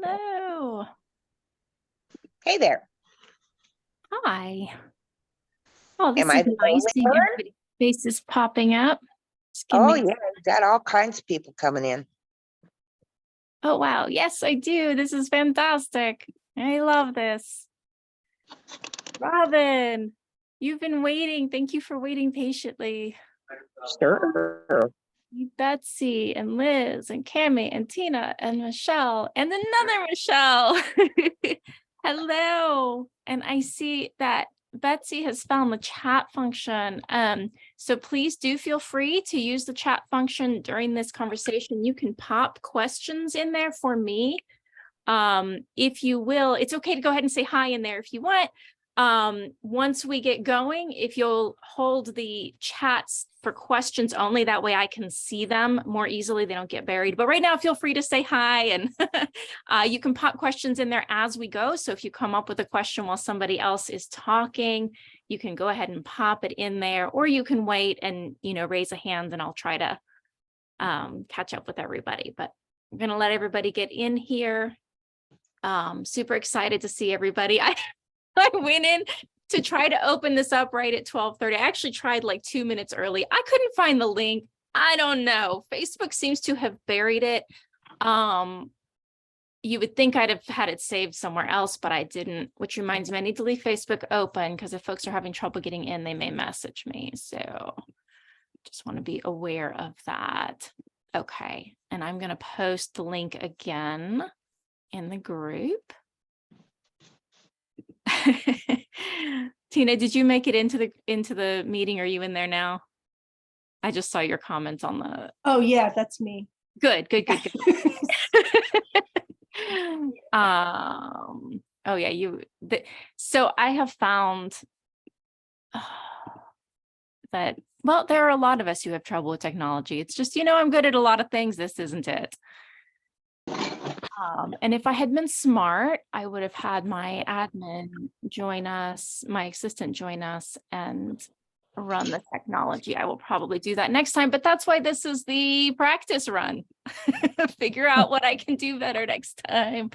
Hello. Hey there. Hi. Oh, this Am I is the nice only seeing one? everybody's faces popping up. Just give Oh, me. yeah, we've got all kinds of people coming in. Oh, wow. Yes, I do. This is fantastic. I love this. Robin, you've been waiting. Thank you for waiting patiently. Sure. Betsy and Liz and Cami and Tina and Michelle and another Michelle. Hello. And I see that Betsy has found the chat function. So please do feel free to use the chat function during this conversation. You can pop questions in there for me. If you will, it's okay to go ahead and say hi in there if you want. Once we get going, if you'll hold the chats for questions only, that way I can see them more easily. They don't get buried. But right now, feel free to say hi, and you can pop questions in there as we go. So if you come up with a question while somebody else is talking, you can go ahead and pop it in there, or you can wait and raise a hand, and I'll try to catch up with everybody. But I'm going to let everybody get in here. Super excited to see everybody. I went in to try to open this up right at 12:30. I actually tried like 2 minutes early. I couldn't find the link. I don't know. Facebook seems to have buried it. You would think I'd have had it saved somewhere else, but I didn't, which reminds me, I need to leave Facebook open because if folks are having trouble getting in, they may message me. So just want to be aware of that. Okay. And I'm going to post the link again in the group. Tina, did you make it into the meeting? Are you in there now? I just saw your comments on the. Oh yeah, that's me. Good. Oh yeah, so I have found that, well, there are a lot of us who have trouble with technology. It's just, I'm good at a lot of things. This isn't it. And if I had been smart, I would have had my admin join us, my assistant join us, and run the technology. I will probably do that next time, but that's why this is the practice run. Figure out what I can do better next time.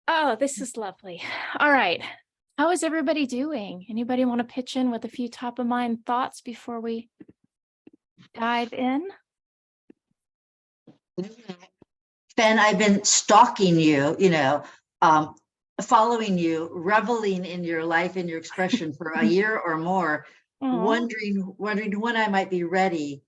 Oh, this is lovely. All right. How is everybody doing? Anybody want to pitch in with a few top of mind thoughts before we dive in? Ben, I've been stalking you, following you, reveling in your life and your expression for a year or more, wondering when I might be ready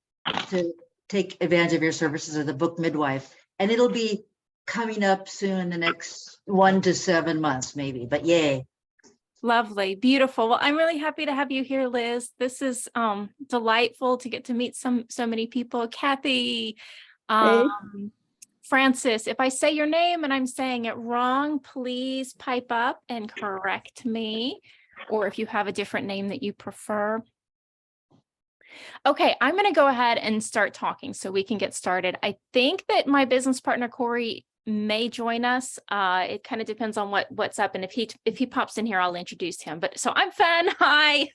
to take advantage of your services as the book midwife. And it'll be coming up soon in the next 1 to 7 months, maybe, but yay. Lovely. Beautiful. Well, I'm really happy to have you here, Liz. This is delightful to get to meet so many people. Kathy, Francis, if I say your name and I'm saying it wrong, please pipe up and correct me, or if you have a different name that you prefer. Okay, I'm going to go ahead and start talking so we can get started. I think that my business partner, Corey, may join us. It kind of depends on what's up. And if he pops in here, I'll introduce him. But so I'm Fen. Hi.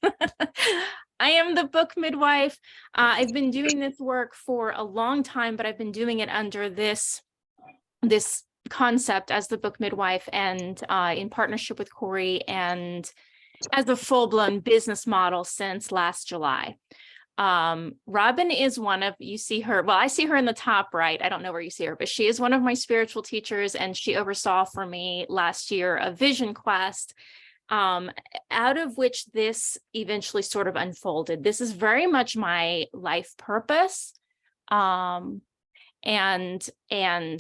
I am the book midwife. I've been doing this work for a long time, but I've been doing it under this concept as the book midwife and in partnership with Corey and as a full-blown business model since last July. Robin is one of, you see her, well, I see her in the top right. I don't know where you see her, but she is one of my spiritual teachers, and she oversaw for me last year a vision quest, out of which this eventually sort of unfolded. This is very much my life purpose, and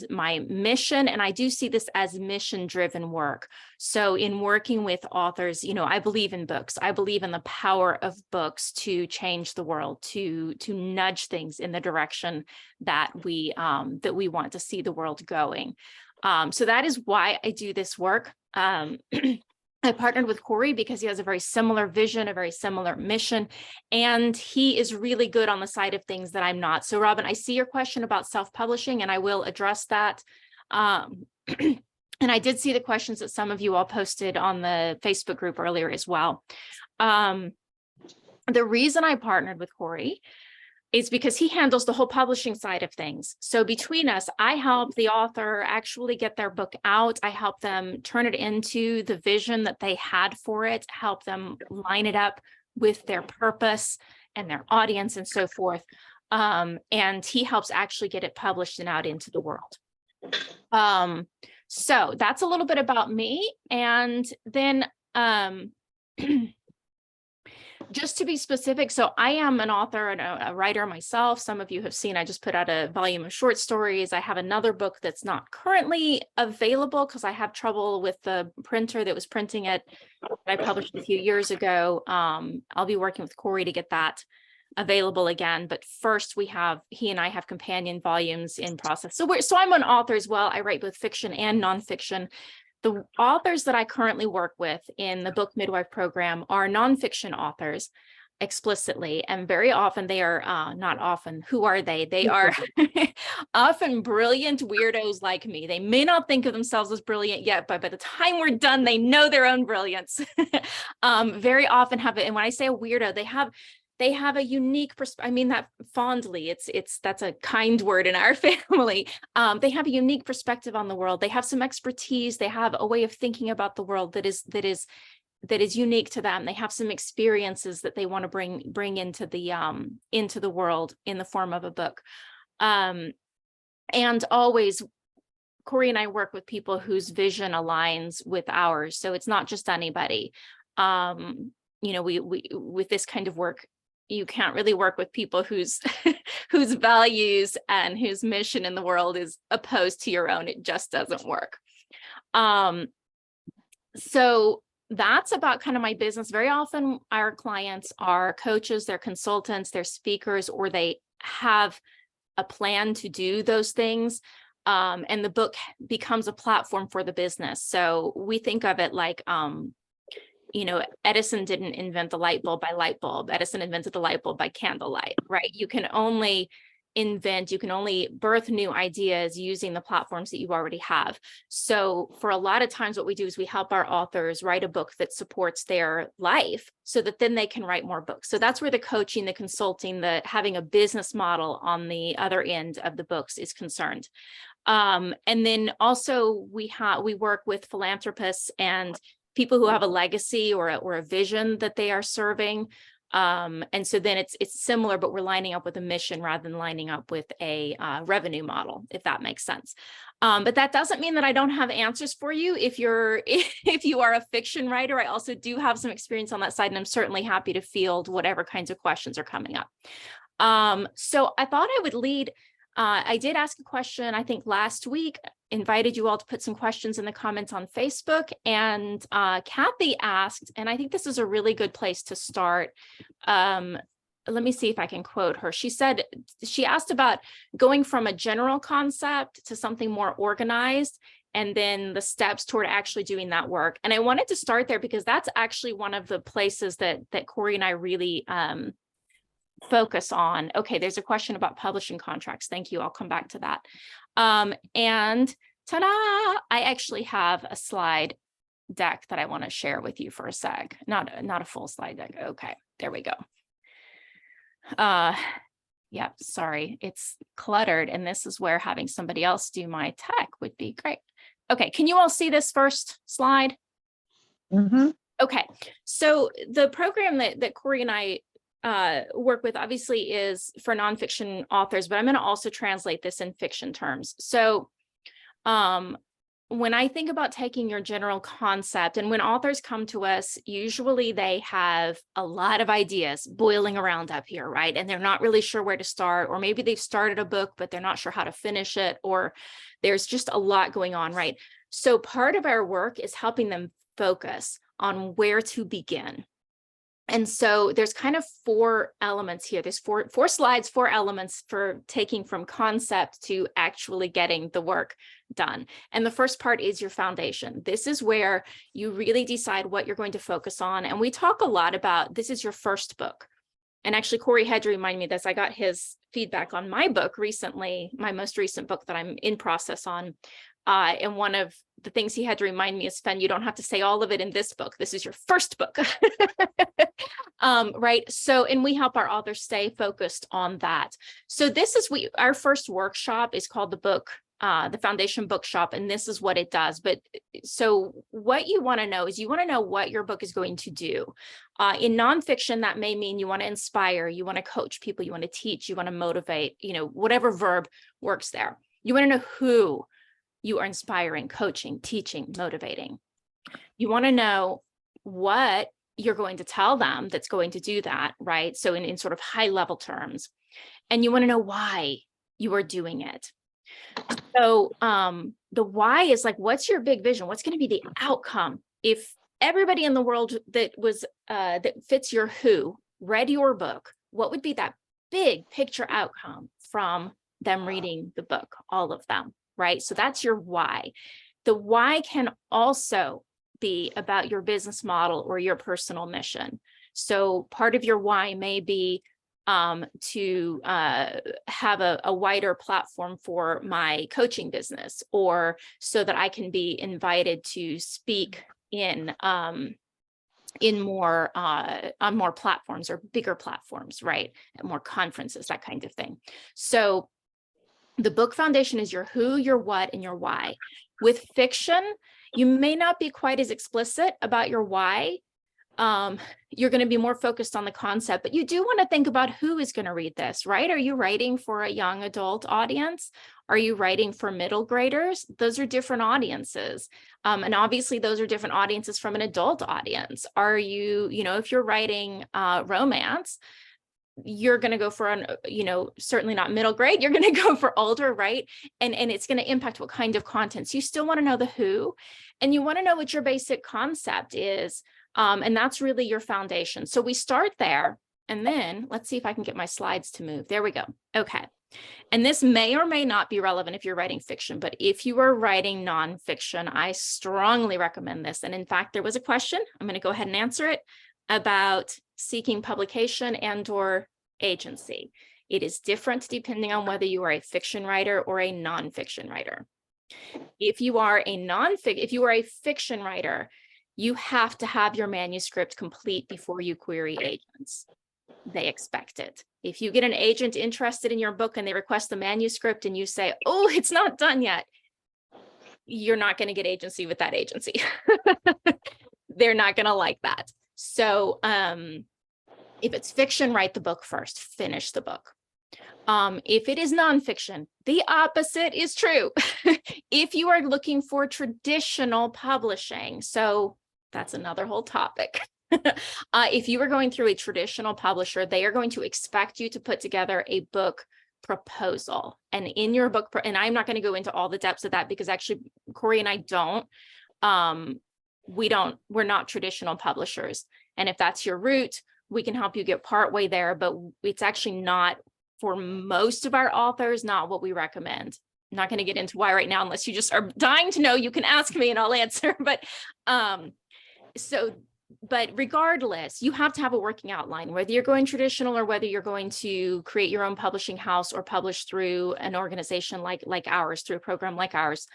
my mission. And I do see this as mission-driven work. So in working with authors, I believe in books. I believe in the power of books to change the world, to nudge things in the direction that we want to see the world going. So that is why I do this work. I partnered with Corey because he has a very similar vision, a very similar mission, and he is really good on the side of things that I'm not. So Robin, I see your question about self-publishing, and I will address that. And I did see the questions that some of you all posted on the Facebook group earlier as well. The reason I partnered with Corey is because he handles the whole publishing side of things. So between us, I help the author actually get their book out. I help them turn it into the vision that they had for it, help them line it up with their purpose and their audience and so forth. And he helps actually get it published and out into the world. So that's a little bit about me. And then just to be specific, so I am an author and a writer myself. Some of you have seen, I just put out a volume of short stories. I have another book that's not currently available because I have trouble with the printer that was printing it. I published a few years ago. I'll be working with Corey to get that available again. But first he and I have companion volumes in process. So I'm an author as well. I write both fiction and nonfiction. The authors that I currently work with in the Book Midwife program are nonfiction authors explicitly, and very often they are, not often, who are they? They are often brilliant weirdos like me. They may not think of themselves as brilliant yet, but by the time we're done, they know their own brilliance. Very often have it, and when I say a weirdo, they have a unique perspective. I mean that fondly. That's a kind word in our family. They have a unique perspective on the world. They have some expertise. They have a way of thinking about the world that is unique to them. They have some experiences that they want to bring into the world in the form of a book. And always, Corey and I work with people whose vision aligns with ours. So it's not just anybody. We with this kind of work, you can't really work with people whose values and whose mission in the world is opposed to your own. It just doesn't work. So that's about kind of my business. Very often our clients are coaches, they're consultants, they're speakers, or they have a plan to do those things. And the book becomes a platform for the business. So we think of it like, Edison didn't invent the light bulb by light bulb. Edison invented the light bulb by candlelight, right? You can only birth new ideas using the platforms that you already have. So for a lot of times what we do is we help our authors write a book that supports their life so that then they can write more books. So that's where the coaching, the consulting, the having a business model on the other end of the books is concerned. And then also we work with philanthropists and people who have a legacy or a vision that they are serving. And so then it's similar, but we're lining up with a mission rather than lining up with a revenue model, if that makes sense. But that doesn't mean that I don't have answers for you. If you are a fiction writer, I also do have some experience on that side, and I'm certainly happy to field whatever kinds of questions are coming up. So I thought I would lead. I did ask a question, I think last week, invited you all to put some questions in the comments on Facebook, and Kathy asked, and I think this is a really good place to start. Let me see if I can quote her. She asked about going from a general concept to something more organized, and then the steps toward actually doing that work. And I wanted to start there because that's actually one of the places that Corey and I really focus on. Okay, there's a question about publishing contracts. Thank you. I'll come back to that. And ta-da! I actually have a slide deck that I want to share with you for a sec. Not a full slide deck. Okay, there we go. Yeah, sorry, it's cluttered, and this is where having somebody else do my tech would be great. Okay, can you all see this first slide? Mm-hmm. Okay, so the program that Corey and I work with obviously is for nonfiction authors, but I'm going to also translate this in fiction terms. So when I think about taking your general concept, and when authors come to us, usually they have a lot of ideas boiling around up here, right? And they're not really sure where to start, or maybe they've started a book, but they're not sure how to finish it, or there's just a lot going on, right? So part of our work is helping them focus on where to begin. And so there's kind of 4 elements here. There's four slides, 4 elements for taking from concept to actually getting the work done. And the first part is your foundation. This is where you really decide what you're going to focus on. And we talk a lot about, this is your first book. And actually, Corey had to remind me this. I got his feedback on my book recently, my most recent book that I'm in process on. And one of the things he had to remind me is, Fen, you don't have to say all of it in this book. This is your first book. Right. So, and we help our authors stay focused on that. So this is our first workshop is called the Foundation Bookshop, and this is what it does. But so what you want to know is you want to know what your book is going to do. In nonfiction, that may mean you want to inspire, you want to coach people, you want to teach, you want to motivate, whatever verb works there. You want to know who you are inspiring, coaching, teaching, motivating. You want to know what you're going to tell them that's going to do that, right? So in sort of high level terms, and you want to know why you are doing it. So the why is like, what's your big vision? What's going to be the outcome? If everybody in the world that fits your who read your book, what would be that big picture outcome from them reading the book, all of them, right? So that's your why. The why can also be about your business model or your personal mission. So part of your why may be to have a wider platform for my coaching business, or so that I can be invited to speak in more on more platforms or bigger platforms, right? At more conferences, that kind of thing. So the book foundation is your who, your what, and your why. With fiction, you may not be quite as explicit about your why. You're going to be more focused on the concept, but you do want to think about who is going to read this, right? Are you writing for a young adult audience? Are you writing for middle graders? Those are different audiences. And obviously those are different audiences from an adult audience. Are you, if you're writing romance, you're going to go for certainly not middle grade, you're going to go for older, right? And it's going to impact what kind of content. So you still want to know the who, and you want to know what your basic concept is. And that's really your foundation. So we start there, and then let's see if I can get my slides to move. There we go. Okay. And this may or may not be relevant if you're writing fiction, but if you are writing nonfiction, I strongly recommend this. And in fact, there was a question, I'm going to go ahead and answer it, about seeking publication and/or agency. It is different depending on whether you are a fiction writer or a nonfiction writer. If you are a fiction writer, you have to have your manuscript complete before you query agents. They expect it. If you get an agent interested in your book and they request the manuscript and you say, oh, it's not done yet, you're not going to get agency with that agency. They're not going to like that. So if it's fiction, write the book first, finish the book. If it is nonfiction, the opposite is true. If you are looking for traditional publishing, so that's another whole topic. If you are going through a traditional publisher, they are going to expect you to put together a book proposal. And in your book, and I'm not going to go into all the depths of that because actually Corey and I don't, we're not traditional publishers. And if that's your route, we can help you get partway there, but it's actually not, for most of our authors, not what we recommend. I'm not going to get into why right now, unless you just are dying to know, you can ask me and I'll answer. But regardless, you have to have a working outline, whether you're going traditional or whether you're going to create your own publishing house or publish through an organization like ours, through a program like ours.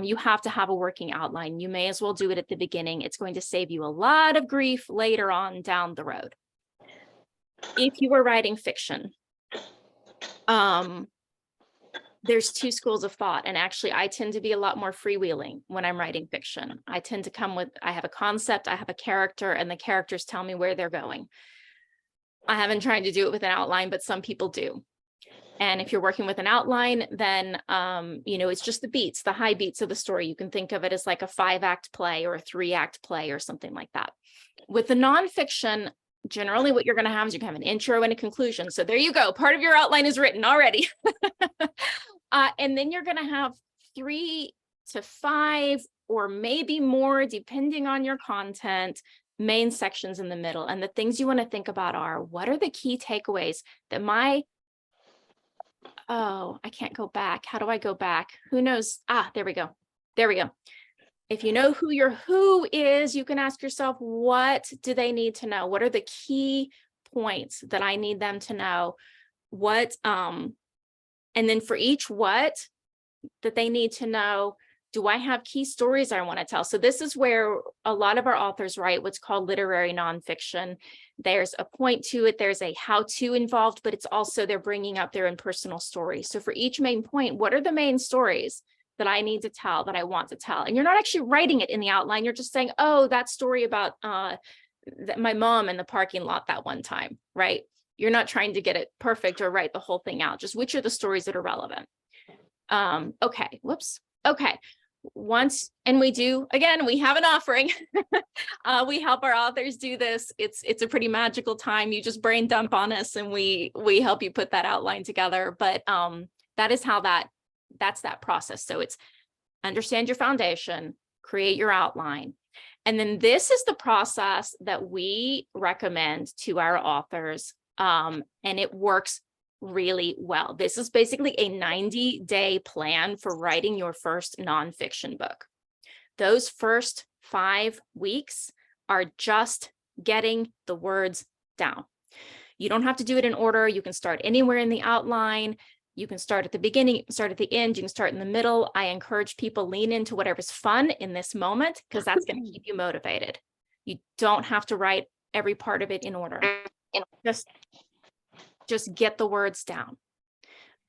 You have to have a working outline. You may as well do it at the beginning. It's going to save you a lot of grief later on down the road. If you are writing fiction, there's two schools of thought. And actually, I tend to be a lot more freewheeling when I'm writing fiction. I tend to I have a concept, I have a character, and the characters tell me where they're going. I haven't tried to do it with an outline, but some people do. And if you're working with an outline, then, it's just the beats, the high beats of the story. You can think of it as like a 5-act play or a 3-act play or something like that. With the nonfiction, generally what you're going to have is you can have an intro and a conclusion. So there you go. Part of your outline is written already. And then you're going to have 3 to 5 or maybe more, depending on your content, main sections in the middle. And the things you want to think about are, what are the key takeaways that I can't go back. How do I go back? Who knows? There we go. There we go. If you know who your who is, you can ask yourself, what do they need to know? What are the key points that I need them to know? And then for each what that they need to know, Do I have key stories I want to tell? So this is where a lot of our authors write what's called literary nonfiction. There's a point to it. There's a how-to involved, but it's also they're bringing up their own personal stories. So for each main point, what are the main stories that I need to tell, that I want to tell? And you're not actually writing it in the outline. You're just saying, oh, that story about my mom in the parking lot that one time, right? You're not trying to get it perfect or write the whole thing out. Just which are the stories that are relevant. Okay, whoops. Okay. And we do, again, we have an offering. We help our authors do this. It's a pretty magical time. You just brain dump on us and we help you put that outline together. But that is how that's that process. So it's understand your foundation, create your outline. And then this is the process that we recommend to our authors. And it works really well. This is basically a 90-day plan for writing your first nonfiction book. Those first 5 weeks are just getting the words down. You don't have to do it in order. You can start anywhere in the outline. You can start at the beginning, you can start at the end, you can start in the middle. I encourage people lean into whatever's fun in this moment because that's going to keep you motivated. You don't have to write every part of it in order. Just get the words down.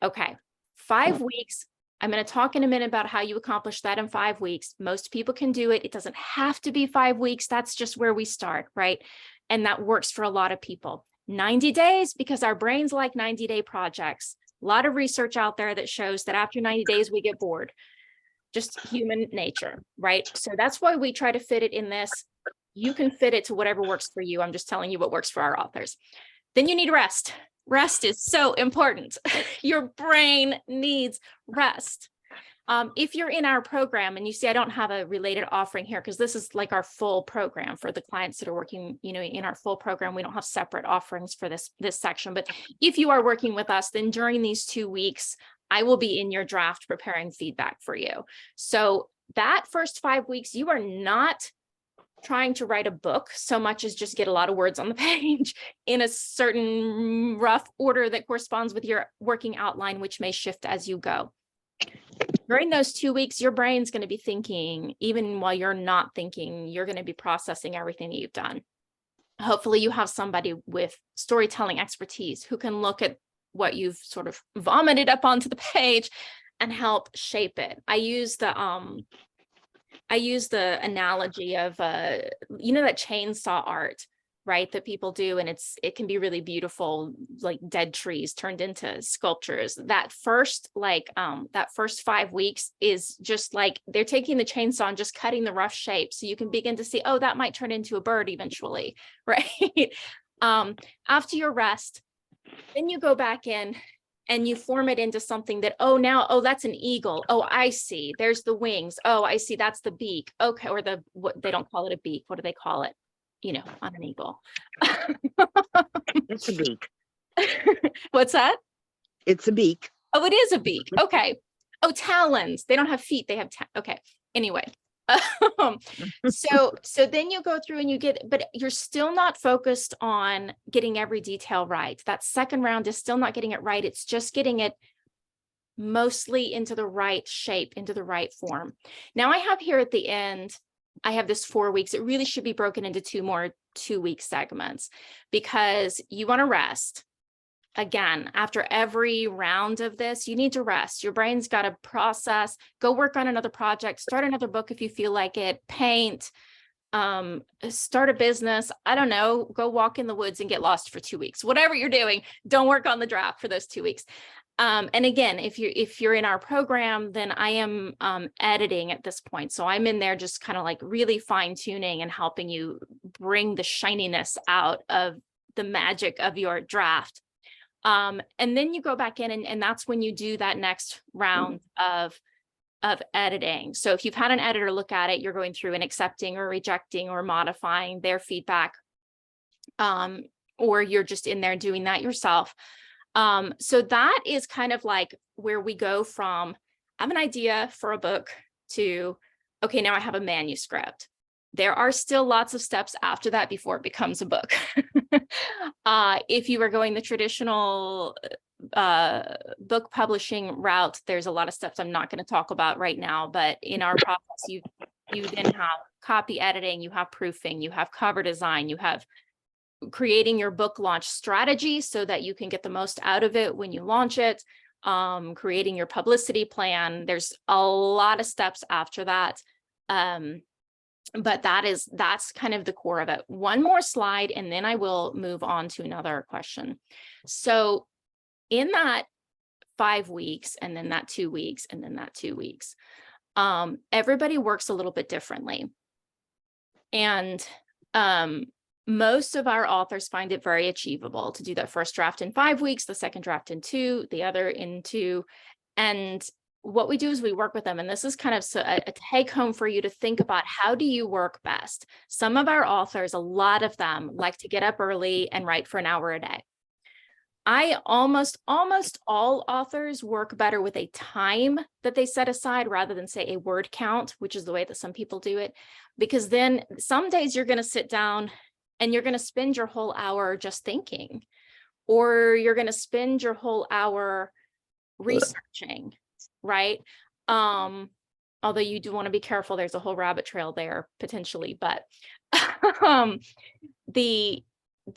Okay, 5 weeks. I'm going to talk in a minute about how you accomplish that in 5 weeks. Most people can do it. It doesn't have to be 5 weeks. That's just where we start, right? And that works for a lot of people. 90 days, because our brains like 90-day projects. A lot of research out there that shows that after 90 days, we get bored. Just human nature, right? So that's why we try to fit it in this. You can fit it to whatever works for you. I'm just telling you what works for our authors. Then you need rest. Rest is so important. Your brain needs rest. If you're in our program and you see, I don't have a related offering here because this is like our full program for the clients that are working, in our full program. We don't have separate offerings for this section. But if you are working with us, then during these 2 weeks, I will be in your draft preparing feedback for you. So that first 5 weeks, you are not trying to write a book so much as just get a lot of words on the page in a certain rough order that corresponds with your working outline, which may shift as you go. During those 2 weeks, your brain's going to be thinking, even while you're not thinking, you're going to be processing everything that you've done. Hopefully you have somebody with storytelling expertise who can look at what you've sort of vomited up onto the page and help shape it. I use the analogy of, that chainsaw art, right? That people do. And it can be really beautiful, like dead trees turned into sculptures. That first 5 weeks is just like, they're taking the chainsaw and just cutting the rough shape. So you can begin to see, oh, that might turn into a bird eventually, right? After your rest, then you go back in and you form it into something that, that's an eagle. Oh, I see. There's the wings. Oh, I see. That's the beak. Okay. Or what they don't call it a beak. What do they call it? On an eagle. It's a beak. What's that? It's a beak. Oh, it is a beak. Okay. Oh, talons. They don't have feet. They have, okay. Anyway. So then you go through and but you're still not focused on getting every detail right. That second round is still not getting it right. It's just getting it mostly into the right shape, into the right form. Now I have here at the end, I have this 4 weeks. It really should be broken into 2 more 2-week segments because you want to rest. Again, after every round of this, you need to rest. Your brain's got to process, go work on another project, start another book if you feel like it, paint, start a business. I don't know, go walk in the woods and get lost for 2 weeks. Whatever you're doing, don't work on the draft for those 2 weeks. And again, if you're in our program, then I am editing at this point. So I'm in there just kind of like really fine tuning and helping you bring the shininess out of the magic of your draft. And then you go back in and that's when you do that next round of editing. So if you've had an editor look at it, you're going through and accepting or rejecting or modifying their feedback, or you're just in there doing that yourself. So that is kind of like where we go from, I have an idea for a book to, okay, now I have a manuscript. There are still lots of steps after that before it becomes a book. If you are going the traditional book publishing route, there's a lot of steps I'm not going to talk about right now, but in our process, you then have copy editing, you have proofing, you have cover design, you have creating your book launch strategy so that you can get the most out of it when you launch it, creating your publicity plan. There's a lot of steps after that. But that's kind of the core of it. One more slide, and then I will move on to another question. So in that 5 weeks, and then that 2 weeks, and then that 2 weeks, everybody works a little bit differently. And most of our authors find it very achievable to do that first draft in 5 weeks, the second draft in 2, the other in 2. And what we do is we work with them. And this is kind of a take home for you to think about, how do you work best? Some of our authors, a lot of them like to get up early and write for an hour a day. Almost all authors work better with a time that they set aside rather than, say, a word count, which is the way that some people do it, because then some days you're going to sit down and you're going to spend your whole hour just thinking, or you're going to spend your whole hour researching, right? Although you do want to be careful, there's a whole rabbit trail there potentially, but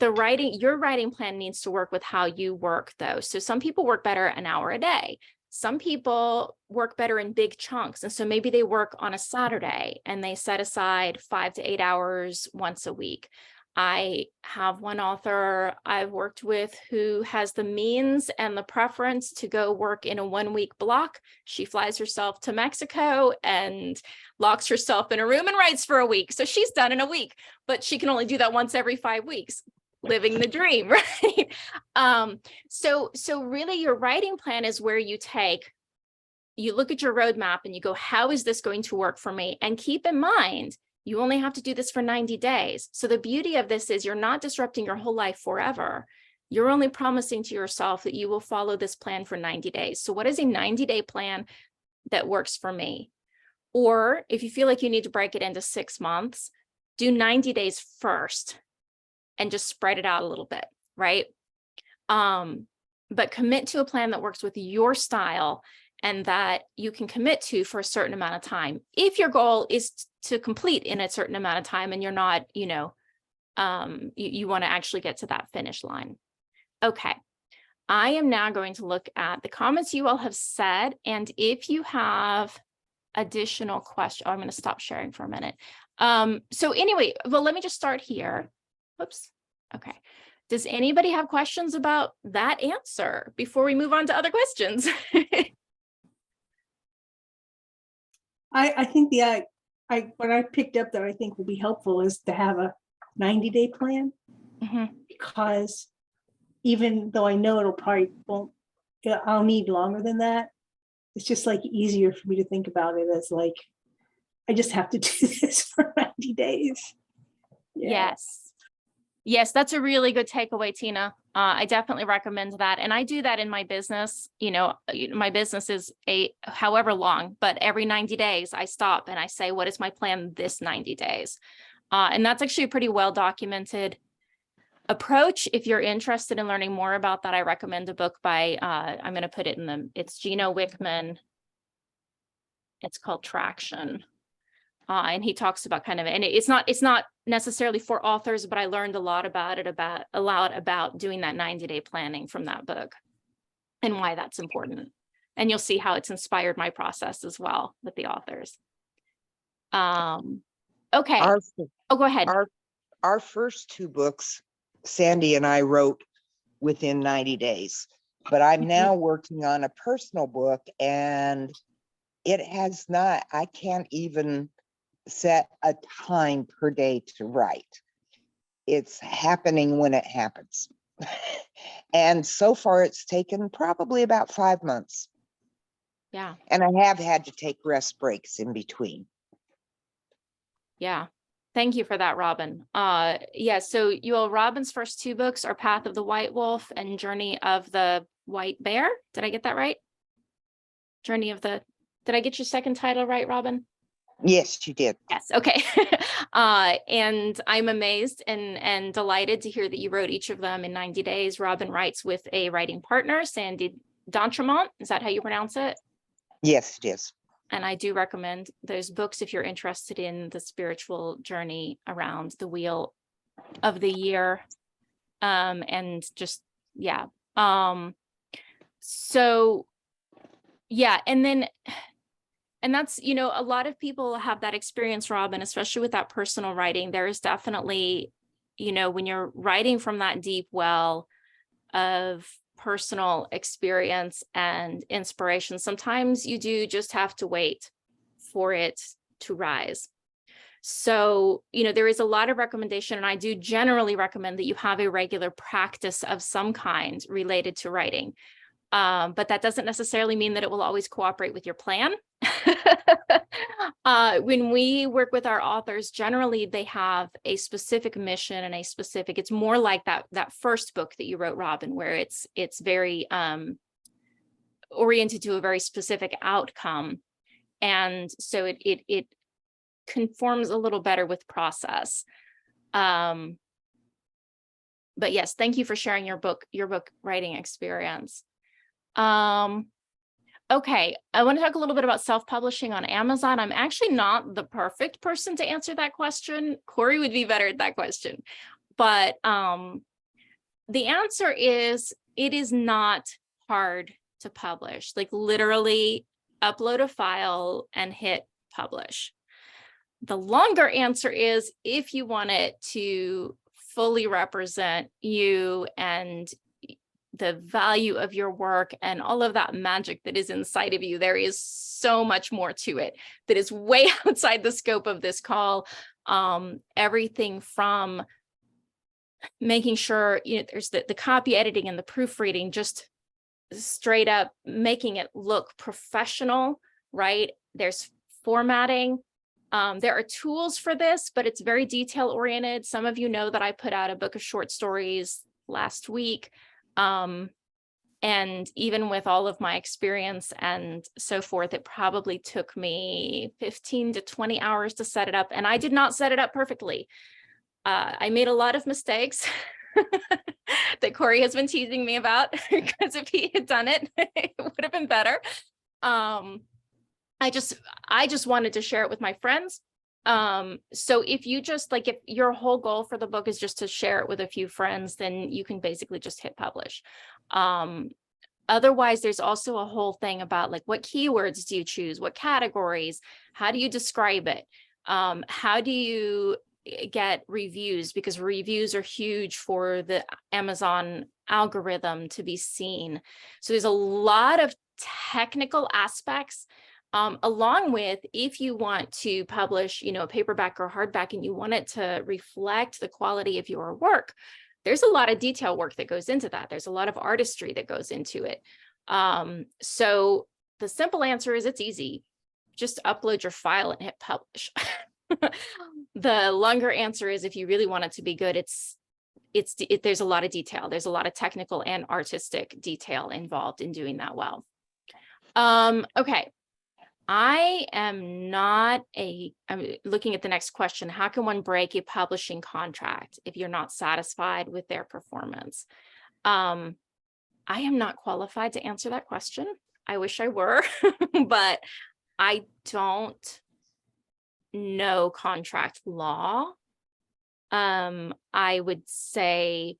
your writing plan needs to work with how you work though. So some people work better an hour a day. Some people work better in big chunks. And so maybe they work on a Saturday and they set aside 5 to 8 hours once a week. I have one author I've worked with who has the means and the preference to go work in a 1 week block. She flies herself to Mexico and locks herself in a room and writes for a week. So she's done in a week, but she can only do that once every 5 weeks. Living the dream, right? So really your writing plan is where you look at your roadmap and you go, how is this going to work for me? And keep in mind, you only have to do this for 90 days. So the beauty of this is you're not disrupting your whole life forever. You're only promising to yourself that you will follow this plan for 90 days. So what is a 90-day plan that works for me? Or if you feel like you need to break it into 6 months, do 90 days first and just spread it out a little bit, right? But commit to a plan that works with your style and that you can commit to for a certain amount of time. If your goal is to complete in a certain amount of time and you're not, you want to actually get to that finish line. Okay, I am now going to look at the comments you all have said. And if you have additional questions, I'm going to stop sharing for a minute. So anyway, well, let me just start here. Oops. Okay. Does anybody have questions about that answer before we move on to other questions? I think what I picked up that I think will be helpful is to have a 90-day plan, because even though I know I'll need longer than that, it's just like easier for me to think about it as like, I just have to do this for 90 days. Yeah. Yes, that's a really good takeaway, Tina. I definitely recommend that. And I do that in my business. My business is however long, but every 90 days I stop and I say, what is my plan this 90 days? And that's actually a pretty well documented approach. If you're interested in learning more about that, I recommend a book by, I'm going to put it it's Gino Wickman. It's called Traction. And he talks about and it's not necessarily for authors, but I learned a lot about doing that 90-day planning from that book and why that's important. And you'll see how it's inspired my process as well with the authors. Okay. Go ahead. Our first 2 books, Sandy and I wrote within 90 days, but I'm now working on a personal book and I can't even set a time per day to write. It's happening when it happens. And so far it's taken probably about 5 months. Yeah. And I have had to take rest breaks in between. Yeah. Thank you for that, Robin. So Robin's first 2 books are Path of the White Wolf and Journey of the White Bear. Did I get that right? Did I get your second title right, Robin? Yes, you did. Yes. Okay. And I'm amazed and delighted to hear that you wrote each of them in 90 days. Robin writes with a writing partner, Sandy D'Entremont. Is that how you pronounce it? Yes, it is. And I do recommend those books if you're interested in the spiritual journey around the wheel of the year. And just, yeah. So, yeah. And that's, a lot of people have that experience, Robin, especially with that personal writing. There is definitely, when you're writing from that deep well of personal experience and inspiration, sometimes you do just have to wait for it to rise. So, there is a lot of recommendation, and I do generally recommend that you have a regular practice of some kind related to writing. But that doesn't necessarily mean that it will always cooperate with your plan. When we work with our authors, generally they have a specific mission and it's more like that first book that you wrote, Robin, where it's very oriented to a very specific outcome. And so it conforms a little better with process. But yes, thank you for sharing your book writing experience. Okay, I want to talk a little bit about self-publishing on Amazon. I'm actually not the perfect person to answer that question. Corey would be better at that question. But the answer is, it is not hard to publish. Like, literally upload a file and hit publish. The longer answer is, if you want it to fully represent you and the value of your work and all of that magic that is inside of you, there is so much more to it that is way outside the scope of this call. Everything from making sure there's the copy editing and the proofreading, just straight up making it look professional, right? There's formatting. There are tools for this, but it's very detail oriented. Some of you know that I put out a book of short stories last week. And even with all of my experience and so forth, it probably took me 15 to 20 hours to set it up. And I did not set it up perfectly. I made a lot of mistakes that Corey has been teasing me about, because if he had done it, it would have been better. I just wanted to share it with my friends. So if you just if your whole goal for the book is just to share it with a few friends, then you can basically just hit publish. Otherwise, there's also a whole thing about what keywords do you choose? What categories? How do you describe it? How do you get reviews? Because reviews are huge for the Amazon algorithm to be seen. So there's a lot of technical aspects. Along with, if you want to publish, a paperback or hardback, and you want it to reflect the quality of your work, there's a lot of detail work that goes into that. There's a lot of artistry that goes into it. So the simple answer is, it's easy. Just upload your file and hit publish. The longer answer is, if you really want it to be good, there's a lot of detail. There's a lot of technical and artistic detail involved in doing that well. Okay. I'm looking at the next question. How can one break a publishing contract if you're not satisfied with their performance? I am not qualified to answer that question. I wish I were, but I don't know contract law. I would say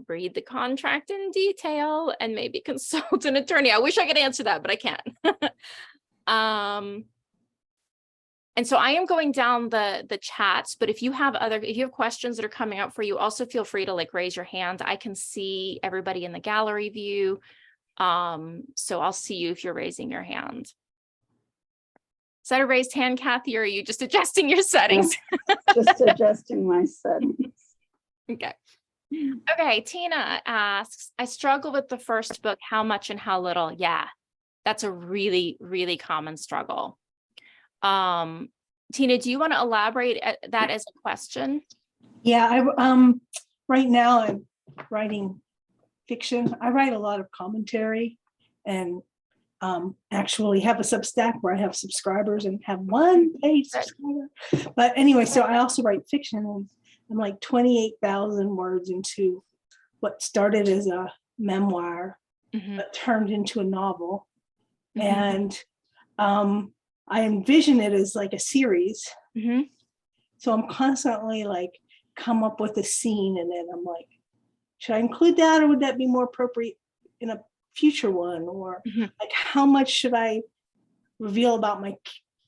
read the contract in detail and maybe consult an attorney. I wish I could answer that, but I can't. And so I am going down the chats, but if you have questions that are coming up for you, also feel free to raise your hand. I can see everybody in the gallery view. So I'll see you if you're raising your hand. Is that a raised hand, Kathy, or are you just adjusting your settings? Just adjusting my settings. Okay. Okay, Tina asks, I struggle with the first book, how much and how little? Yeah, that's a really, really common struggle. Tina, do you want to elaborate that as a question? Yeah, right now I'm writing fiction. I write a lot of commentary, and actually have a Substack where I have subscribers and have one paid subscriber. But anyway, so I also write fiction, and I'm like 28,000 words into what started as a memoir, but turned into a novel. And I envision it as like a series. So I'm constantly like come up with a scene, and then I'm like, should I include that, or would that be more appropriate in a future one? Or like, how much should I reveal about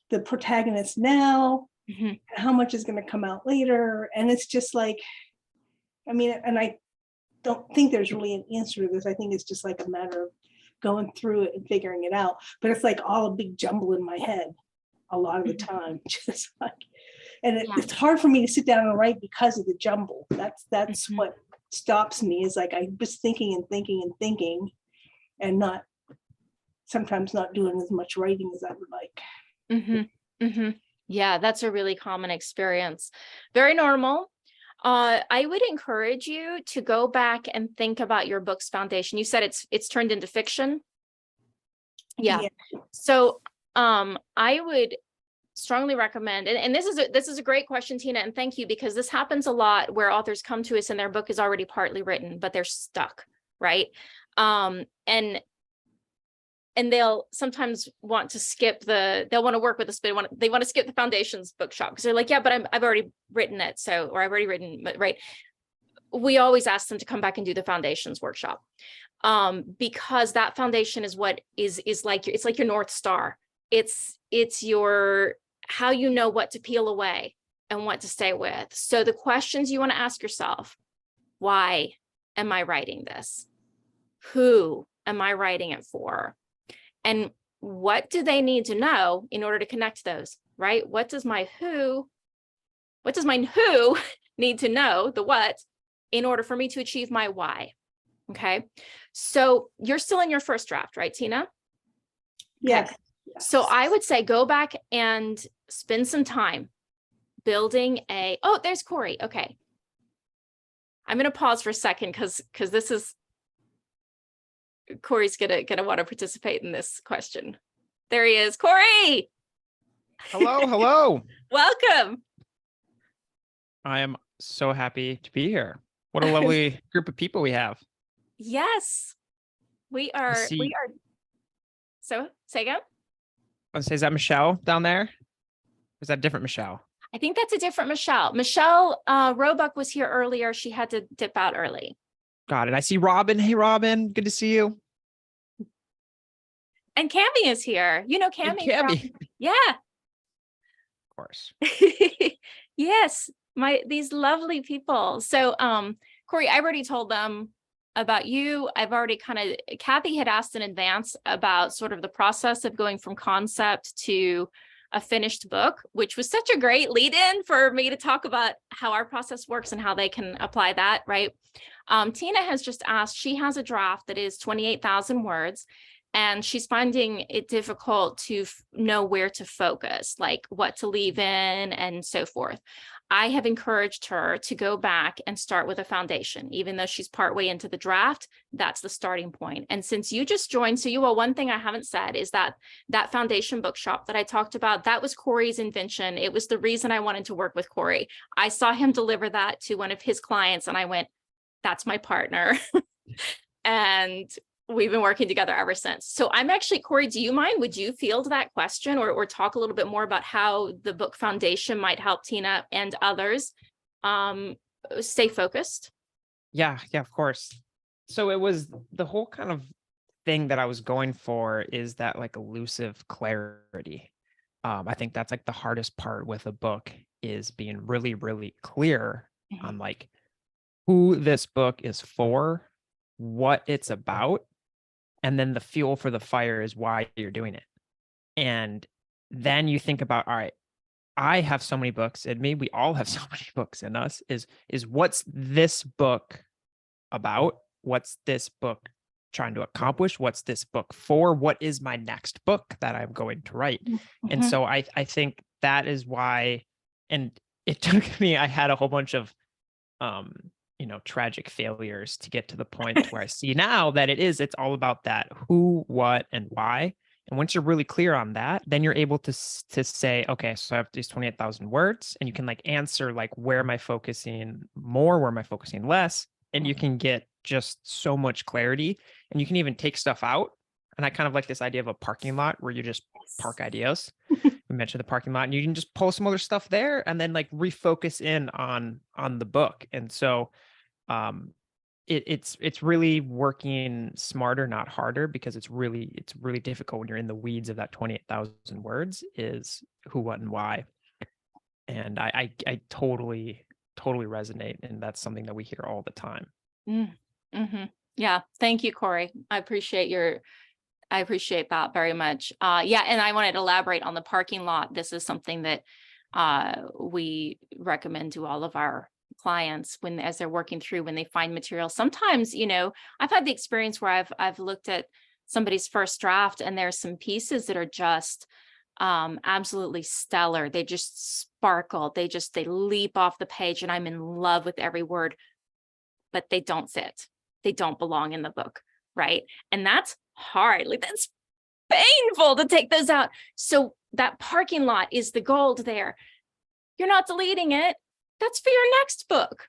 the protagonist now? And how much is going to come out later? And it's just like, I mean, and I don't think there's really an answer to this. I think it's just like a matter of going through it and figuring it out. But it's like all a big jumble in my head a lot of the time. Just like, and it's hard for me to sit down and write because of the jumble. That's what stops me, is like I'm just thinking and thinking and thinking, and sometimes not doing as much writing as I would like. Yeah, that's a really common experience. Very normal. I would encourage you to go back and think about your book's foundation. You said it's turned into fiction. Yeah. So I would strongly recommend, and this is a great question, Tina, and thank you, because this happens a lot where authors come to us and their book is already partly written, but they're stuck, right? And they'll sometimes want to skip they'll want to work with us, but they want to skip the foundations bookshop because they're like, yeah, but I've already written it. Or I've already written, right. We always ask them to come back and do the foundations workshop. Because that foundation is what is like, it's like your North Star. It's your, how you know what to peel away and what to stay with. So the questions you want to ask yourself: why am I writing this? Who am I writing it for? And what do they need to know in order to connect those, right? What does my who need to know, the what, in order for me to achieve my why? Okay. So you're still in your first draft, right, Tina? Yes. Okay. So I would say go back and spend some time building oh, there's Corey. Okay. I'm going to pause for a second because this is, Corey's gonna want to participate in this question. There he is. Corey. Hello. Welcome. I am so happy to be here. What a lovely group of people we have. Yes, we are. So say again. Is that Michelle down there? Or is that a different Michelle? I think that's a different Michelle. Michelle Roebuck was here earlier. She had to dip out early. Got it. I see Robin. Hey, Robin. Good to see you. And Cammie is here. You know Cammie. Cammie. Yeah. Of course. Yes, these lovely people. So Corey, I already told them about you. I've already Kathy had asked in advance about sort of the process of going from concept to a finished book, which was such a great lead in for me to talk about how our process works and how they can apply that, right? Tina has just asked, she has a draft that is 28,000 words, and she's finding it difficult to know where to focus, like what to leave in and so forth. I have encouraged her to go back and start with a foundation, even though she's partway into the draft. That's the starting point. And since you just joined, so one thing I haven't said is that foundation bookshop that I talked about, that was Corey's invention. It was the reason I wanted to work with Corey. I saw him deliver that to one of his clients and I went, that's my partner. And we've been working together ever since. So I'm actually, Corey, do you mind? Would you field that question or talk a little bit more about how the book foundation might help Tina and others stay focused? Yeah, of course. So it was the whole kind of thing that I was going for is that like elusive clarity. I think that's like the hardest part with a book is being really, really clear on like who this book is for, what it's about. And then the fuel for the fire is why you're doing it. And then you think about, all right, I have so many books in me. We all have so many books in us is what's this book about? What's this book trying to accomplish? What's this book for? What is my next book that I'm going to write? And so I think that is why, and it took me, I had a whole bunch of tragic failures to get to the point where I see now that it's all about that who, what, and why. And once you're really clear on that, then you're able to say, okay, so I have these 28,000 words, and you can like answer like, where am I focusing more? Where am I focusing less? And you can get just so much clarity, and you can even take stuff out. And I kind of like this idea of a parking lot where you just park ideas. We mentioned the parking lot, and you can just pull some other stuff there and then like refocus in on the book. And so it's really working smarter, not harder, because it's really difficult when you're in the weeds of that 28,000 words is who, what, and why. And I totally resonate, and that's something that we hear all the time. Mm-hmm. Yeah, thank you, Corey. I appreciate that very much. Yeah, and I wanted to elaborate on the parking lot. This is something that we recommend to all of our clients as they're working through, when they find material. Sometimes, I've had the experience where I've looked at somebody's first draft, and there's some pieces that are just absolutely stellar. They just sparkle. They leap off the page, and I'm in love with every word, but they don't fit. They don't belong in the book, right? And that's hard. Like, that's painful to take those out. So that parking lot is the gold there. You're not deleting it. That's for your next book.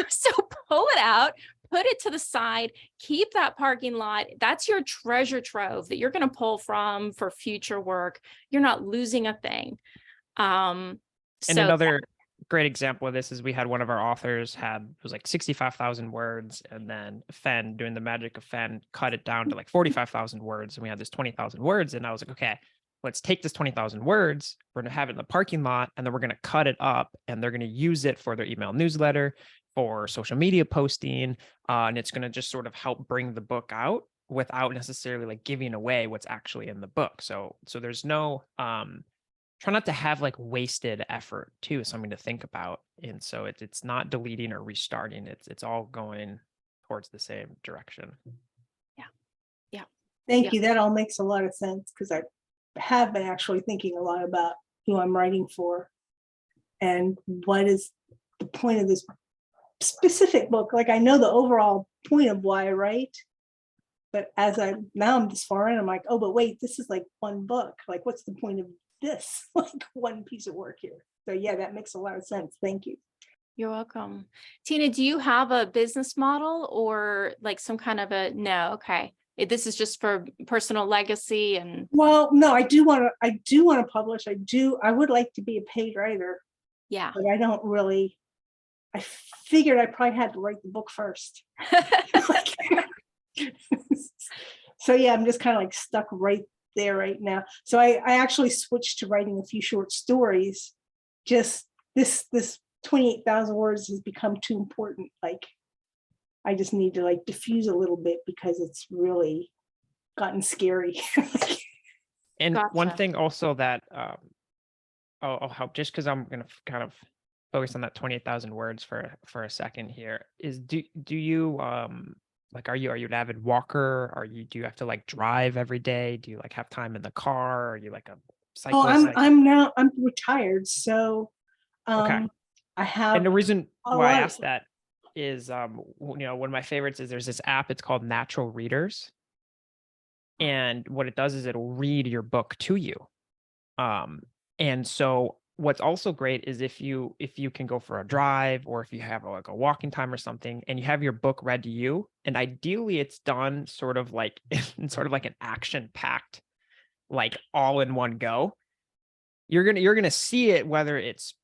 So pull it out, put it to the side, keep that parking lot. That's your treasure trove that you're going to pull from for future work. You're not losing a thing. And another great example of this is we had one of our authors it was like 65,000 words, and then Fen, doing the magic of Fen, cut it down to like 45,000 words, and we had this 20,000 words. And I was like, okay, let's take this 20,000 words, we're going to have it in the parking lot, and then we're going to cut it up, and they're going to use it for their email newsletter, for social media posting, and it's going to just sort of help bring the book out without necessarily like giving away what's actually in the book. So there's no try not to have like wasted effort too, is something to think about. And so it's not deleting or restarting. It's all going towards the same direction. Yeah. Thank you. That all makes a lot of sense, because I have been actually thinking a lot about who I'm writing for and what is the point of this specific book. Like, I know the overall point of why I write, but I'm this far in, I'm like, oh, but wait, this is like one book. Like, what's the point of this? Like, one piece of work here. So yeah, that makes a lot of sense. Thank you. You're welcome. Tina, do you have a business model or like some kind of no? Okay. This is just for personal legacy and. Well, no, I do want to publish. I would like to be a paid writer. Yeah. But I don't really, I figured I probably had to write the book first. So yeah, I'm just kind of like stuck right there right now. So I actually switched to writing a few short stories. Just this 28,000 words has become too important. Like, I just need to like diffuse a little bit, because it's really gotten scary. And Gotcha. One thing also that I'll help, just because I'm going to kind of focus on that 28,000 words for a second here, is do you like, are you an avid walker? Do you have to like drive every day? Do you like have time in the car? Are you like a cyclist? I'm retired, so okay. I have. And the reason why I asked that is one of my favorites is there's this app, it's called Natural Readers, and what it does is it'll read your book to you. And so what's also great is if you can go for a drive, or if you have like a walking time or something, and you have your book read to you, and ideally it's done sort of like an action packed, like all in one go, you're gonna see it, whether it's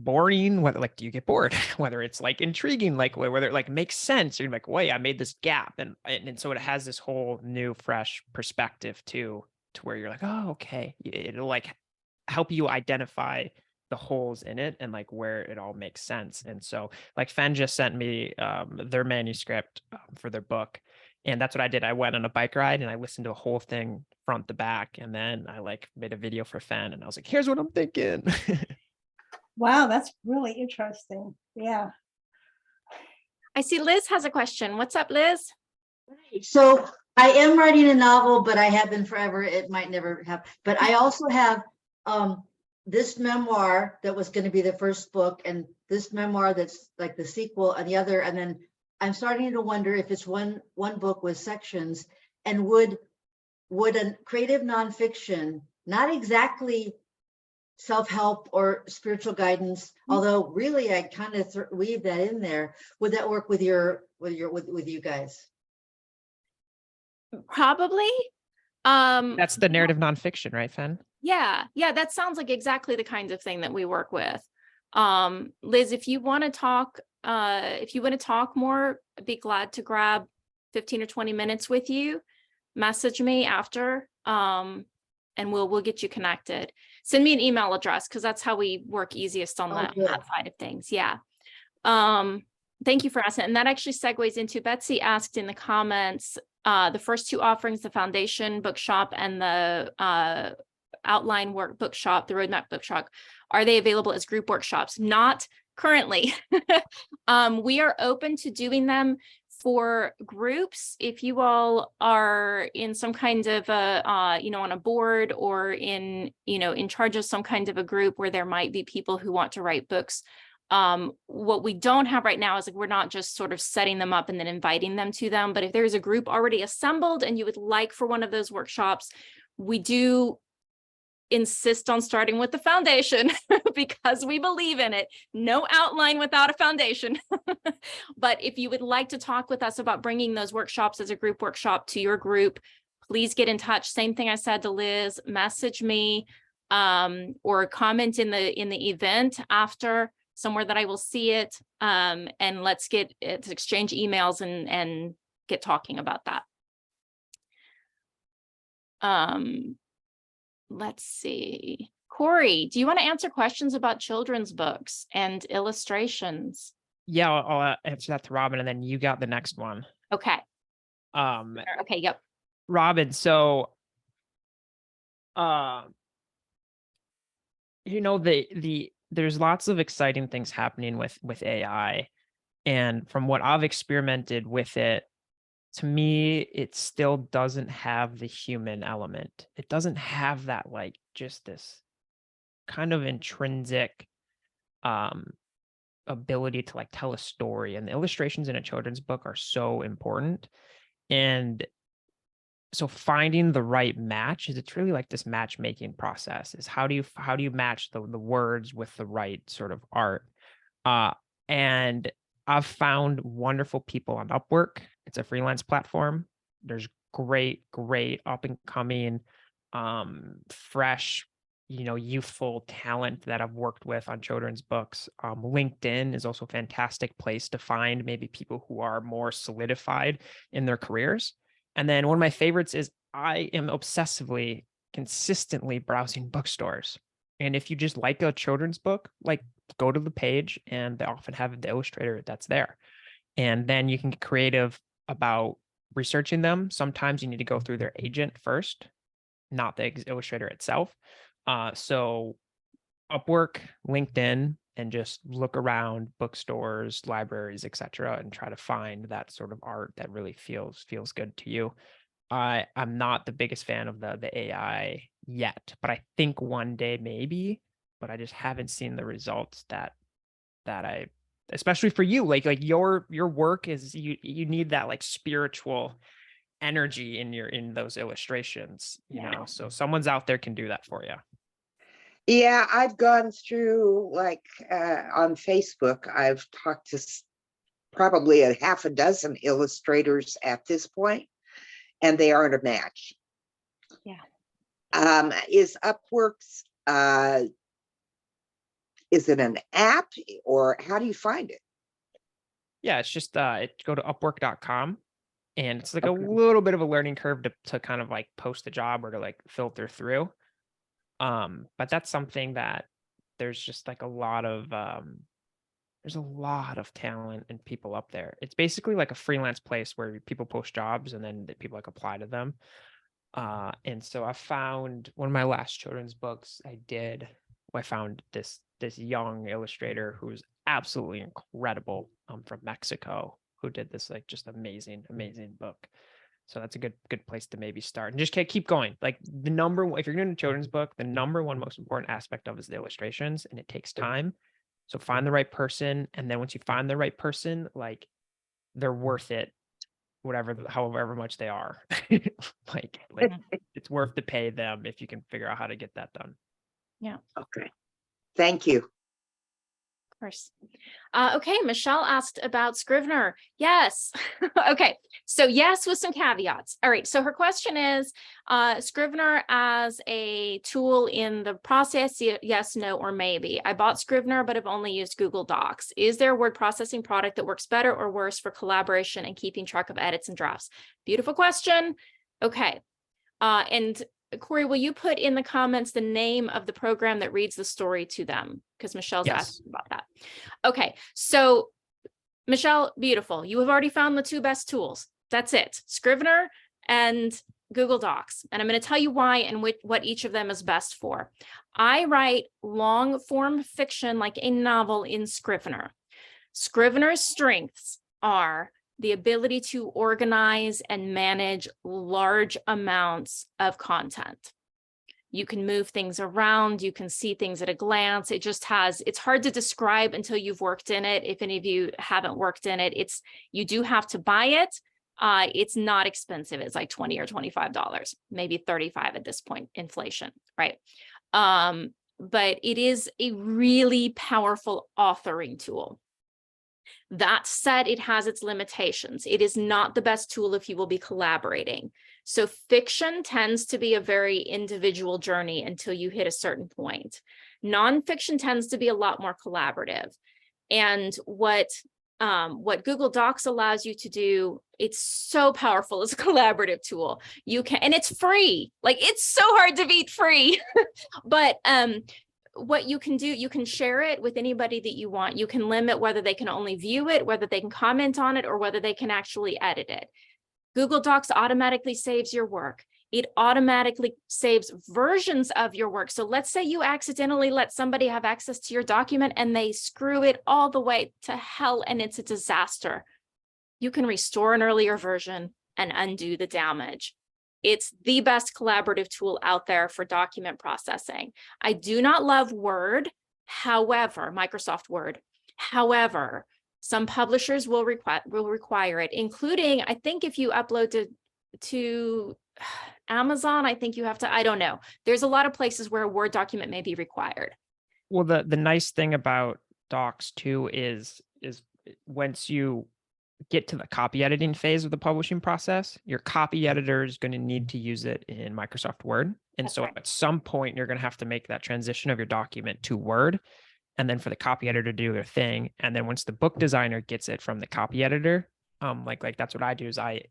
boring, whether like, do you get bored, whether it's like intriguing, like whether it like makes sense, you're like, wait, I made this gap, and so it has this whole new fresh perspective to where you're like, oh, okay, it'll like help you identify the holes in it and like where it all makes sense. And so like Fen just sent me their manuscript for their book, and that's what I did. I went on a bike ride and I listened to a whole thing front to back, and then I like made a video for Fen, and I was like, here's what I'm thinking. Wow, that's really interesting. Yeah. I see Liz has a question. What's up, Liz? So I am writing a novel, but I have been forever. It might never happen. But I also have this memoir that was going to be the first book, and this memoir that's like the sequel and the other, and then I'm starting to wonder if it's one book with sections, and would a creative nonfiction, not exactly self-help or spiritual guidance, although really I kind of weave that in there, would that work with you guys? Probably. That's the narrative nonfiction, right, Fen? Yeah, that sounds like exactly the kinds of thing that we work with. Liz, if you want to talk more, I'd be glad to grab 15 or 20 minutes with you. Message me after, and we'll get you connected. Send me an email address, because that's how we work easiest on that side of things. Yeah. Thank you for asking. And that actually segues into, Betsy asked in the comments, the first two offerings, the foundation bookshop and the outline work bookshop, the roadmap bookshop, are they available as group workshops? Not currently. We are open to doing them for groups. If you all are in some kind of a, on a board, or in charge of some kind of a group where there might be people who want to write books. What we don't have right now is, like, we're not just sort of setting them up and then inviting them to them. But if there's a group already assembled and you would like for one of those workshops, we do insist on starting with the foundation because we believe in it. No outline without a foundation. But if you would like to talk with us about bringing those workshops as a group workshop to your group, please get in touch. Same thing I said to Liz, message me, or comment in the event after, somewhere that I will see it. And let's exchange emails and get talking about that. Let's see. Corey, do you want to answer questions about children's books and illustrations? Yeah, I'll answer that to Robin, and then you got the next one. Okay. Okay, yep. Robin, so there's lots of exciting things happening with AI, and from what I've experimented with it, to me, it still doesn't have the human element. It doesn't have that, like, just this kind of intrinsic ability to, like, tell a story. And the illustrations in a children's book are so important. And so finding the right match it's really like this matchmaking process, is how do you match the words with the right sort of art. And I've found wonderful people on Upwork. It's a freelance platform. There's great up and coming, fresh, youthful talent that I've worked with on children's books. LinkedIn is also a fantastic place to find maybe people who are more solidified in their careers. And then one of my favorites is, I am obsessively, consistently browsing bookstores. And if you just like a children's book, like, go to the page, and they often have the illustrator that's there. And then you can get creative about researching them. Sometimes you need to go through their agent first, not the illustrator itself. So Upwork, LinkedIn, and just look around bookstores, libraries, etc., and try to find that sort of art that really feels good to you. I'm not the biggest fan of the AI yet, but I think one day maybe, but I just haven't seen the results that I, especially for you, like your work is, you need that, like, spiritual energy in those illustrations, so someone's out there can do that for you. Yeah, I've gone through, like, on Facebook, I've talked to probably a half a dozen illustrators at this point, and they aren't a match. Yeah. Is Upworks, is it an app, or how do you find it? Yeah, it's just go to upwork.com, and it's like Okay. a little bit of a learning curve to kind of, like, post a job or to, like, filter through. But that's something that there's just, like, there's a lot of talent and people up there. It's basically like a freelance place where people post jobs, and then people, like, apply to them. And so I found one of my last children's books I found this young illustrator who's absolutely incredible, from Mexico, who did this, like, just amazing book. So that's a good place to maybe start, and just keep going. Like, if you're doing a children's book, the number one most important aspect of is the illustrations, and it takes time. So find the right person. And then once you find the right person, like they're worth it, however much they are. like it's worth to pay them if you can figure out how to get that done. Okay. Thank you. Of course. Okay, Michelle asked about Scrivener. Yes. Okay, so yes with some caveats. All right, so her question is, Scrivener as a tool in the process, yes, no, or maybe. I bought Scrivener, but I've only used Google Docs. Is there a word processing product that works better or worse for collaboration and keeping track of edits and drafts? Beautiful question. Okay, and Corey, will you put in the comments the name of the program that reads the story to them? Because Michelle's Yes. asking about that. Okay, so Michelle, beautiful. You have already found the two best tools. That's it, Scrivener and Google Docs. And I'm going to tell you why and what each of them is best for. I write long form fiction like a novel in Scrivener. Scrivener's strengths are the ability to organize and manage large amounts of content. You can move things around, you can see things at a glance. It's hard to describe until you've worked in it. If any of you haven't worked in it, you do have to buy it. It's not expensive. It's like $20 or $25, maybe $35 at this point, inflation, right? But it is a really powerful authoring tool. That said, it has its limitations. It is not the best tool if you will be collaborating. So fiction tends to be a very individual journey until you hit a certain point. Nonfiction tends to be a lot more collaborative. And what Google Docs allows you to do, it's so powerful as a collaborative tool. And it's free. Like, it's so hard to beat free. But what you can do, you can share it with anybody that you want. You can limit whether they can only view it, whether they can comment on it, or whether they can actually edit it. Google Docs automatically saves your work. It automatically saves versions of your work. So let's say you accidentally let somebody have access to your document and they screw it all the way to hell and it's a disaster. You can restore an earlier version and undo the damage. It's the best collaborative tool out there for document processing. I do not love Word, however, Microsoft Word. However, some publishers will require it, including, I think if you upload to Amazon, I think you have to, I don't know. There's a lot of places where a Word document may be required. Well, the nice thing about Docs too is once you get to the copy editing phase of the publishing process, your copy editor is going to need to use it in Microsoft Word. And That's so right. at some point, you're going to have to make that transition of your document to Word, and then for the copy editor to do their thing. And then once the book designer gets it from the copy editor, like that's what I do is I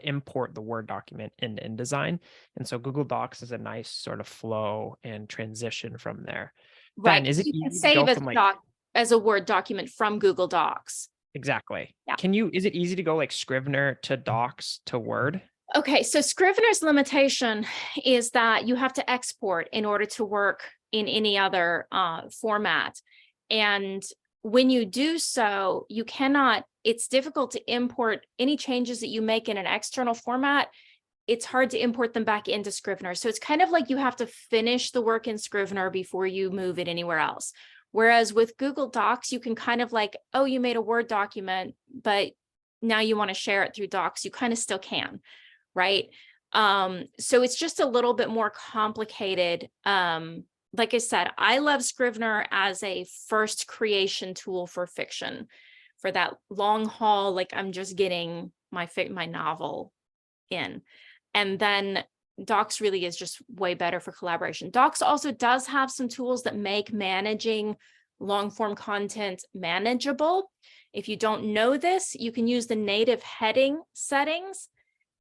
import the Word document into InDesign. And so Google Docs is a nice sort of flow and transition from there. Right. Ben, is it You can easy to save go from as a Word document from Google Docs. Exactly. Yeah. Is it easy to go like Scrivener to Docs to Word? Okay, so Scrivener's limitation is that you have to export in order to work in any other format. And when you do so, it's difficult to import any changes that you make in an external format. It's hard to import them back into Scrivener. So it's kind of like you have to finish the work in Scrivener before you move it anywhere else. Whereas with Google Docs, you can kind of like, oh, you made a Word document, but now you want to share it through Docs, you kind of still can, right? So it's just a little bit more complicated. Like I said, I love Scrivener as a first creation tool for fiction, for that long haul, like I'm just getting my novel in. And then Docs really is just way better for collaboration. Docs also does have some tools that make managing long form content manageable. If you don't know this, you can use the native heading settings.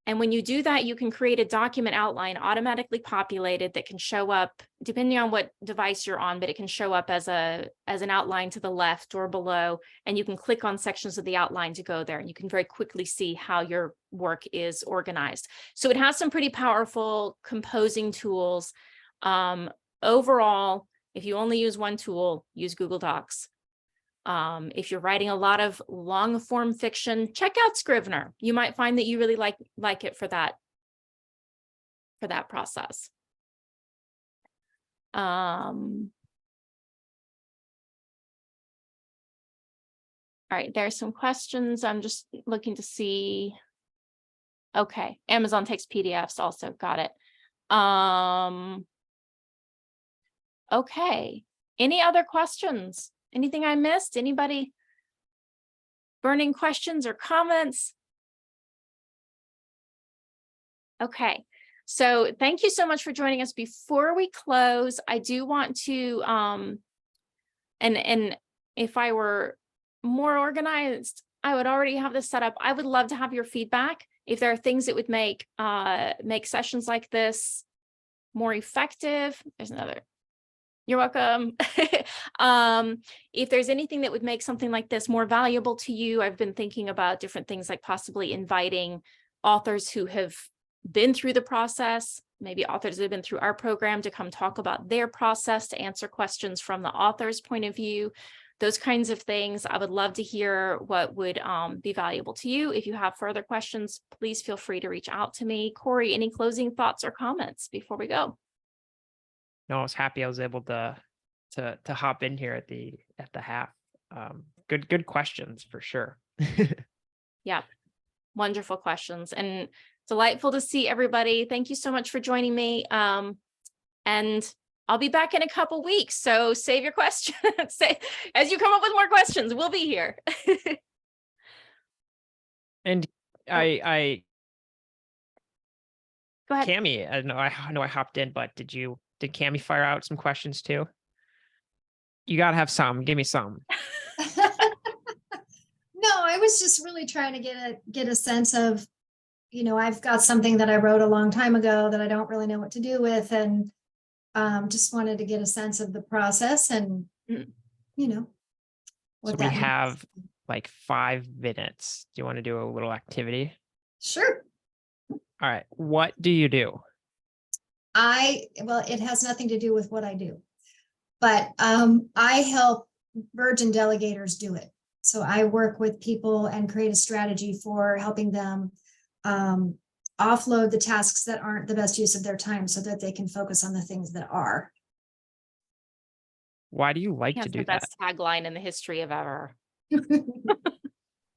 And when you do that, you can create a document outline automatically populated that can show up depending on what device you're on, but it can show up as an outline to the left or below. And you can click on sections of the outline to go there. And you can very quickly see how your work is organized. So it has some pretty powerful composing tools. Overall, if you only use one tool, use Google Docs. If you're writing a lot of long form fiction, check out Scrivener. You might find that you really like it for that process. All right, there are some questions. I'm just looking to see. Okay, Amazon takes PDFs also. Got it. Okay. Any other questions? Anything I missed? Anybody? Burning questions or comments? Okay. So thank you so much for joining us. Before we close, I do want to and if I were more organized, I would already have this set up. I would love to have your feedback. If there are things that would make sessions like this more effective. There's another. You're welcome. If there's anything that would make something like this more valuable to you, I've been thinking about different things like possibly inviting authors who have been through the process, maybe authors that have been through our program to come talk about their process, to answer questions from the author's point of view, those kinds of things. I would love to hear what would be valuable to you. If you have further questions, please feel free to reach out to me. Corey, any closing thoughts or comments before we go? No, I was happy I was able to hop in here at the half. Good questions for sure. Yeah, wonderful questions and delightful to see everybody. Thank you so much for joining me. And I'll be back in a couple weeks. So save your questions. As you come up with more questions, we'll be here. And I Go ahead. Cami, I know I hopped in, but did Cami fire out some questions too? You gotta have some. Give me some. No, I was just really trying to get a sense of, I've got something that I wrote a long time ago that I don't really know what to do with, and just wanted to get a sense of the process and, what So we that means. have like 5 minutes. Do you want to do a little activity? Sure. All right. What do you do? Well, it has nothing to do with what I do, but I help Virgin delegators do it. So I work with people and create a strategy for helping them offload the tasks that aren't the best use of their time so that they can focus on the things that are. Why do you like to That's do the that? best tagline in the history of ever.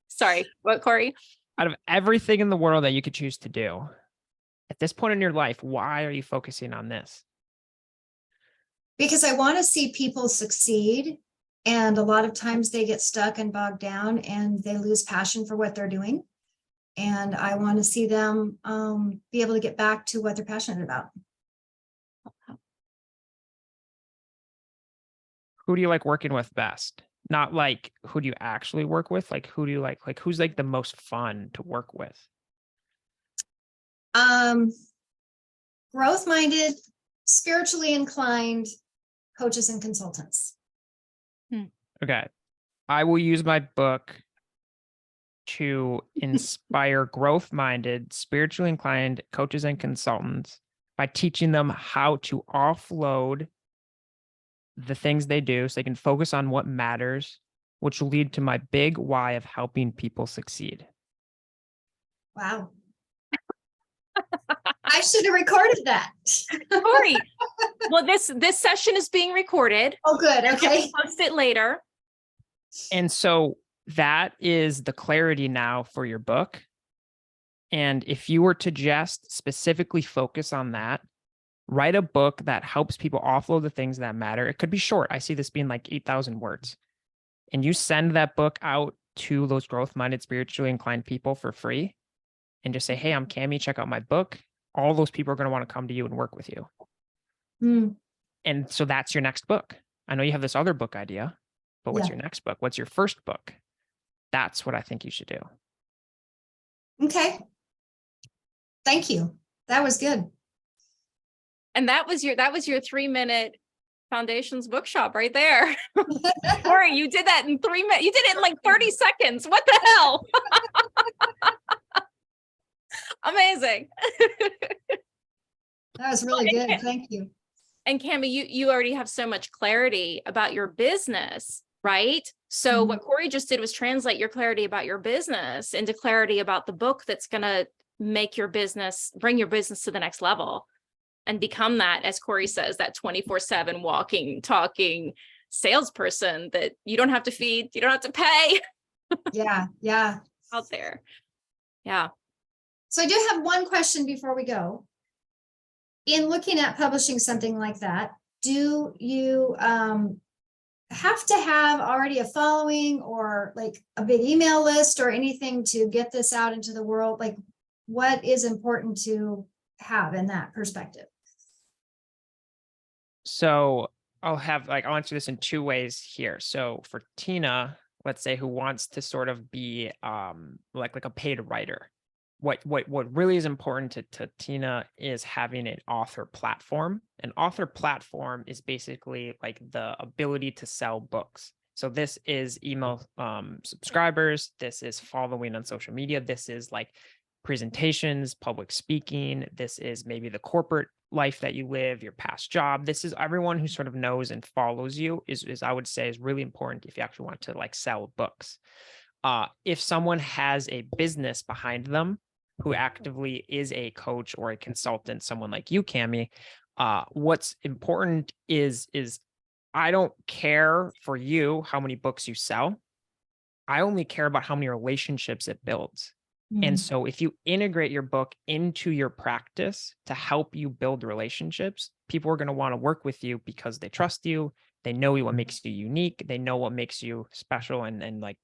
Sorry, what, Corey? Out of everything in the world that you could choose to do, at this point in your life, why are you focusing on this? Because I want to see people succeed. And a lot of times they get stuck and bogged down and they lose passion for what they're doing. And I want to see them be able to get back to what they're passionate about. Who do you like working with best? Not like who do you actually work with? Like who do you like who's like the most fun to work with? Growth-minded, spiritually inclined coaches and consultants. Okay. I will use my book to inspire growth-minded, spiritually inclined coaches and consultants by teaching them how to offload the things they do so they can focus on what matters, which will lead to my big why of helping people succeed. Wow. I should have recorded that. Corey, well, this session is being recorded. Oh, good. Okay. We'll post it later. And so that is the clarity now for your book. And if you were to just specifically focus on that, write a book that helps people offload the things that matter. It could be short. I see this being like 8,000 words. And you send that book out to those growth-minded, spiritually inclined people for free and just say, hey, I'm Cami, check out my book. All those people are going to want to come to you and work with you. And so that's your next book. I know you have this other book idea, but what's your next book? What's your first book? That's what I think you should do. Okay. Thank you. That was good. And that was your 3-minute Foundations bookshop right there. Corey, you did that in 3 minutes. You did it in like 30 seconds. What the hell? Amazing. That was really good. Thank you. And Cami, you already have so much clarity about your business, right? So what Corey just did was translate your clarity about your business into clarity about the book that's going to make your business, bring your business to the next level and become that, as Corey says, that 24/7 walking, talking salesperson that you don't have to feed, you don't have to pay. Yeah, yeah. out there. Yeah. So I do have one question before we go. In looking at publishing something like that, do you have to have already a following or like a big email list or anything to get this out into the world? Like, what is important to have in that perspective? So I'll answer this in two ways here. So for Tina, let's say, who wants to sort of be like a paid writer, what really is important to Tina is having an author platform. An author platform is basically like the ability to sell books. So this is email subscribers, this is following on social media, this is like presentations, public speaking, this is maybe the corporate life that you live, your past job. This is everyone who sort of knows and follows you is I would say is really important if you actually want to like sell books. If someone has a business behind them who actively is a coach or a consultant, someone like you, Cami, what's important is I don't care for you how many books you sell. I only care about how many relationships it builds. And so if you integrate your book into your practice to help you build relationships, people are going to want to work with you because they trust you. They know what makes you unique. They know what makes you special and like,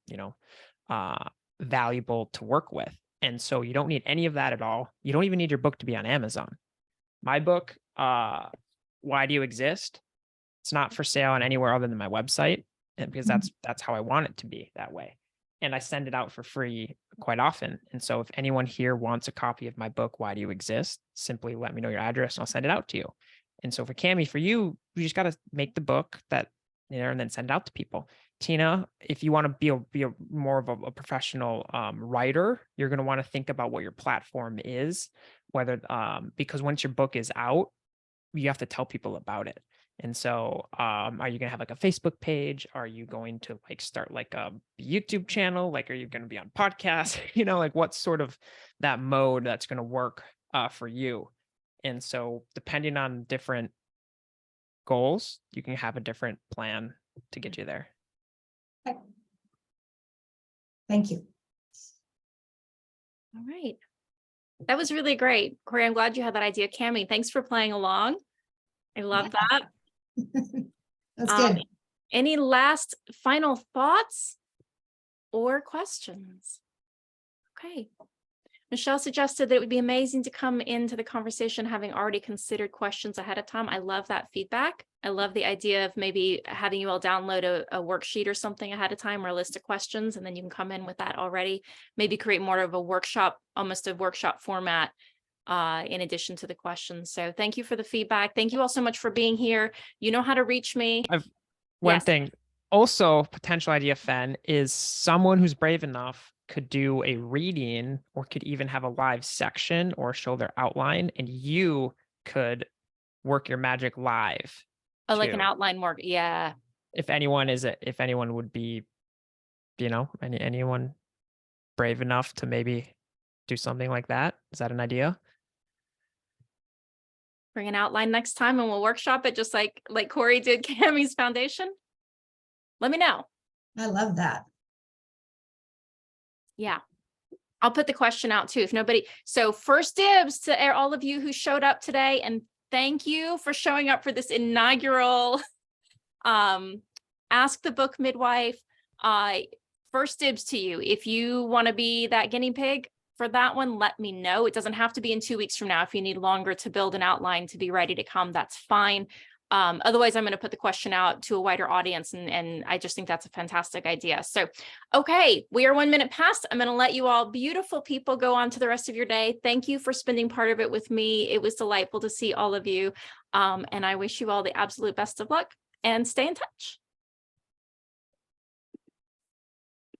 valuable to work with. And so you don't need any of that at all. You don't even need your book to be on Amazon. My book, Why Do You Exist? It's not for sale on anywhere other than my website, and because that's how I want it to be that way. And I send it out for free quite often. And so if anyone here wants a copy of my book, Why Do You Exist? Simply let me know your address and I'll send it out to you. And so for Cami, for you, you just got to make the book that there and then send it out to people. Tina, if you want to be a more of a professional writer, you're going to want to think about what your platform is, whether because once your book is out, you have to tell people about it. And so are you going to have like a Facebook page? Are you going to like start like a YouTube channel? Like, are you going to be on podcasts? Like what's sort of that mode that's going to work for you? And so depending on different goals, you can have a different plan to get you there. Thank you. All right. That was really great. Corey, I'm glad you had that idea. Cami, thanks for playing along. I love that. That's good. Any last final thoughts or questions? Okay. Michelle suggested that it would be amazing to come into the conversation having already considered questions ahead of time. I love that feedback. I love the idea of maybe having you all download a worksheet or something ahead of time or a list of questions, and then you can come in with that already. Maybe create more of a workshop, almost a workshop format in addition to the questions. So thank you for the feedback. Thank you all so much for being here. You know how to reach me. One thing, also potential idea, Fen, is someone who's brave enough could do a reading or could even have a live section or show their outline, and you could work your magic live. Oh, like an outline work. Yeah. If anyone would be, anyone brave enough to maybe do something like that. Is that an idea? Bring an outline next time and we'll workshop it just like Corey did Cami's foundation. Let me know. I love that. Yeah. I'll put the question out too. So first dibs to all of you who showed up today, and thank you for showing up for this inaugural Ask the Book Midwife. First dibs to you. If you want to be that guinea pig for that one, let me know. It doesn't have to be in 2 weeks from now. If you need longer to build an outline to be ready to come, that's fine. Otherwise, I'm going to put the question out to a wider audience, and I just think that's a fantastic idea. So, okay, we are 1 minute past. I'm going to let you all beautiful people go on to the rest of your day. Thank you for spending part of it with me. It was delightful to see all of you. And I wish you all the absolute best of luck and stay in touch.